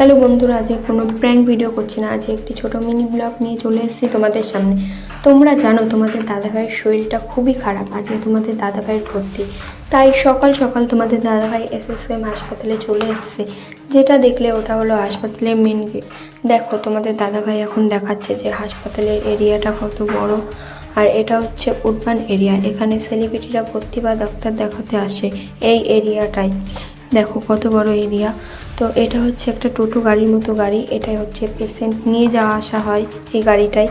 Hello বন্ধুরা, আজকে কোনো প্র্যাঙ্ক ভিডিও করছি না, আজকে একটি ছোট মিনি ব্লগ নিয়ে চলে এসেছি তোমাদের সামনে। তোমরা জানো তোমাদের দাদাভাইয়ের শরীরটা খুবই খারাপ, আজকে তোমাদের দাদাভাইয়ের ভর্তি। তাই সকাল সকাল তোমাদের দাদাভাই SSM হাসপাতালে চলে এসছে। যেটা দেখলে ওটা হলো হাসপাতালের মেন গেট। দেখো তোমাদের দাদাভাই এখন দেখাচ্ছে যে হাসপাতালের এরিয়াটা কত বড়। আর এটা হচ্ছে উডবান এরিয়া, এখানে সেলিব্রিটিরা ভর্তি বা ডাক্তার দেখাতে আসে এই এরিয়াটাই। দেখো কত বড় এরিয়া। তো এটা হচ্ছে একটা টোটো গাড়ির মতো গাড়ি, এটাই হচ্ছে পেশেন্ট নিয়ে যাওয়া আসা হয় এই গাড়িটাই।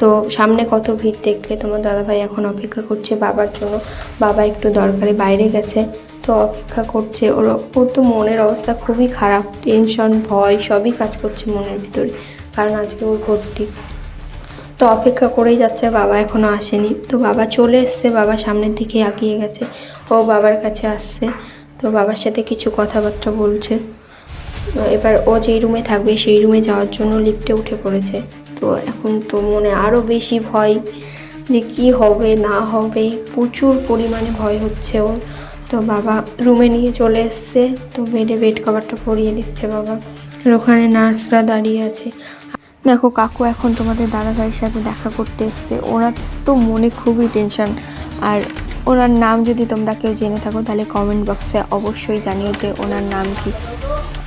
তো সামনে কত ভিড় দেখলে। তোমার দাদাভাই এখন অপেক্ষা করছে বাবার জন্য, বাবা একটু দরকারে বাইরে গেছে, তো অপেক্ষা করছে। ওর তো মনের অবস্থা খুবই খারাপ, টেনশন ভয় সবই কাজ করছে মনের ভিতরে, কারণ আজকে ওর ভর্তি। তো অপেক্ষা করেই যাচ্ছে, বাবা এখনও আসেনি। তো বাবা চলে এসছে, বাবা সামনের দিকে এগিয়ে গেছে, ও বাবার কাছে আসছে। তো বাবার সাথে কিছু কথাবার্তা বলছে। এবার ও যেই রুমে থাকবে সেই রুমে যাওয়ার জন্য লিফটে উঠে পড়েছে। তো এখন তো মনে আরও বেশি ভয় যে কি হবে না হবে, প্রচুর পরিমাণে ভয় হচ্ছে ওর। তো বাবা রুমে নিয়ে চলে এসছে, তো বেডে বেড কভারটা পরিয়ে দিচ্ছে বাবা। আর ওখানে নার্সরা দাঁড়িয়ে আছে। দেখো কাকু এখন তোমাদের দাদাভাইয়ের সাথে দেখা করতে এসছে, ওরা তো মনে খুবই টেনশন। আর ওনার নাম যদি তোমরা কেউ জেনে থাকো তাহলে কমেন্ট বক্সে অবশ্যই জানিও যে ওনার নাম কি।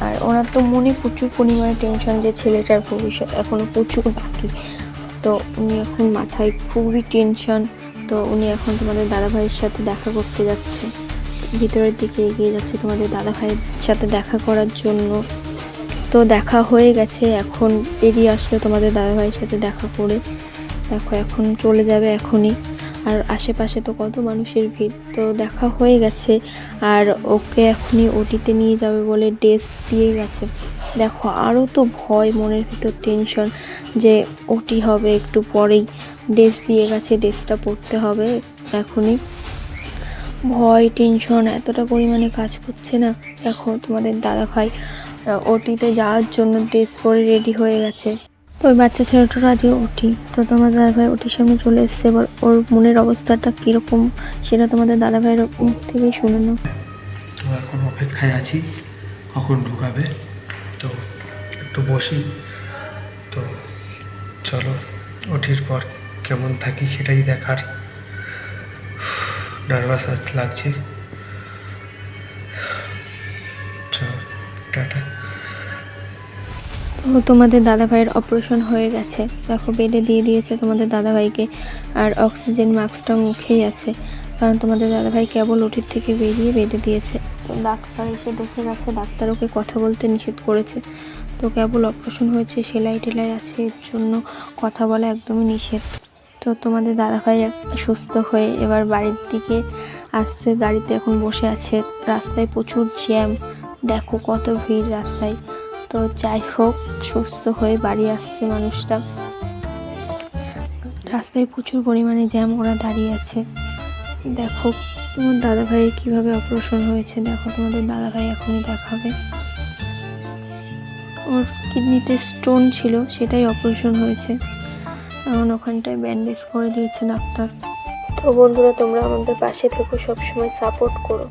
আর ওনার তো মনে প্রচুর পরিমাণে টেনশন যে ছেলেটার ভবিষ্যৎ এখনও প্রচুর বাকি। তো উনি এখন মাথায় খুবই টেনশন। তো উনি এখন তোমাদের দাদাভাইয়ের সাথে দেখা করতে যাচ্ছে, ভিতরের দিকে এগিয়ে যাচ্ছে তোমাদের দাদাভাইয়ের সাথে দেখা করার জন্য। তো দেখা হয়ে গেছে, এখন বেরিয়ে আসলো তোমাদের দাদাভাইয়ের সাথে দেখা করে। দেখো এখন চলে যাবে এখনই। আর আশেপাশে তো কত মানুষের ভিড়। তো দেখা হয়ে গেছে, আর ওকে এখনই ওটিতে নিয়ে যাবে বলে ড্রেস দিয়ে গেছে। দেখো আরও তো ভয়, মনের ভিতর টেনশন যে ওটি হবে একটু পরেই। ড্রেস দিয়ে গেছে, ড্রেসটা পরতে হবে এখনই। ভয় টেনশন এতটা পরিমাণে কাজ করছে না। দেখো তোমাদের দাদাভাই ওটিতে যাওয়ার জন্য ড্রেস পরে রেডি হয়ে গেছে। তো ওই বাচ্চা ছেলেটার আজকে ওটি। তো তোমাদের দাদাভাই ওটির সামনে চলে এসছে, এবার ওর মনের অবস্থাটা কীরকম সেটা তোমাদের দাদাভাইয়ের মুখ থেকেই শুনে নাও। তো এখন অপেক্ষায় আছি কখন ঢুকাবে, তো একটু বসি। তো চলো ওটির পর কেমন থাকি সেটাই দেখার। নার্ভাস লাগছে। চলো টাটা। তো তোমাদের দাদাভাইয়ের অপারেশন হয়ে গেছে, দেখো বেডে দিয়ে দিয়েছে তোমাদের দাদাভাইকে। আর অক্সিজেন মাস্কটা মুখেই আছে, কারণ তোমাদের দাদাভাই কেবল ওটির থেকে বেরিয়ে বেডে দিয়েছে। তো ডাক্তার এসে দেখে গেছে, ডাক্তার ওকে কথা বলতে নিষেধ করেছে। তো কেবল অপারেশন হয়েছে, সেলাই টেলাই আছে, এর জন্য কথা বলা একদমই নিষেধ। তো তোমাদের দাদাভাই সুস্থ হয়ে এবার বাড়ির দিকে আসছে, গাড়িতে এখন বসে আছে। রাস্তায় প্রচুর জ্যাম, দেখো কত ভিড় রাস্তায়। তো যাই হোক, সুস্থ হয়ে বাড়ি আসছে মানুষটা। রাস্তায় প্রচুর পরিমাণে জ্যাম, ওরা দাঁড়িয়ে আছে। দেখো তোমার দাদাভাইয়ের কীভাবে অপারেশন হয়েছে, দেখো তোমাদের দাদাভাই এখনই দেখাবে। ওর কিডনিতে স্টোন ছিল, সেটাই অপারেশন হয়েছে। এখন ওখানটায় ব্যান্ডেজ করে দিয়েছে ডাক্তার। তো বন্ধুরা, তোমরা আমাদের পাশে থেকো, সবসময় সাপোর্ট করো।